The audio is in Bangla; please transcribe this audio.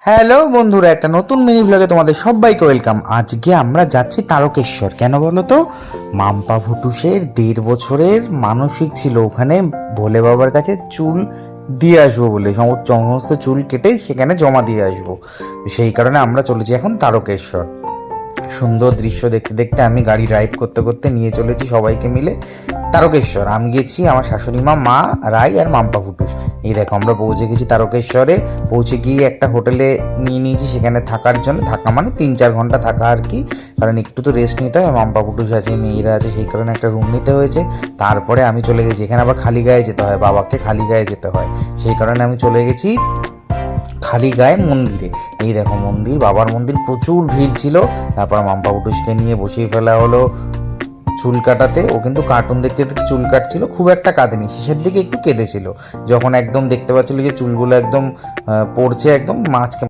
হ্যালো বন্ধুরা, একটা নতুন মিনি ব্লগে তোমাদের সবাইকে ওয়েলকাম। আজকে আমরা যাচ্ছি তারকেশ্বর। কেন বলো তো? মাম্পা ভুটুসের 1.5 বছরের মানসিক ছিল ওখানে ভোলে বাবার কাছে চুল দিয়ে আসবো বলে, সমস্ত চুল কেটে সেখানে জমা দিয়ে আসবো। সেই কারণে আমরা চলেছি এখন তারকেশ্বর। সুন্দর দৃশ্য দেখতে দেখতে আমি গাড়ি ড্রাইভ করতে করতে নিয়ে চলেছি সবাইকে মিলে তারকেশ্বর। আমি গেছি, আমার শাশুড়ি মা রাই আর মাম্পা ফুটুস। এই দেখো আমরা পৌঁছে গেছি তারকেশ্বরে। পৌঁছে গিয়ে একটা হোটেলে নিয়ে নিয়েছি সেখানে থাকার জন্য। থাকা মানে 3-4 ঘন্টা থাকা আর কি, কারণ একটু তো রেস্ট নিতে হয়। মাম্পা ফুটুস আছে, মেয়েরা আছে, সেই কারণে একটা রুম নিতে হয়েছে। তারপরে আমি চলে গেছি, এখানে আবার খালি গায়ে যেতে হয়, বাবাকে খালি গায়ে যেতে হয়, সেই কারণে আমি চলে গেছি খালি গায়ে মন্দিরে। এই দেখো মন্দির, বাবার মন্দির, প্রচুর ভিড় ছিল। তারপর মাম্পা পুটুসকে নিয়ে বসিয়ে ফেলা হলো চুল কাটাতে। ও কিন্তু কার্টুন দেখতে দেখতে চুল কাটছিল, খুব একটা কাঁদেনি, শেষের দিকে একটু কেঁদেছিল যখন একদম দেখতে পাচ্ছিল যে চুলগুলো একদম পড়ছে, একদম মাঝকে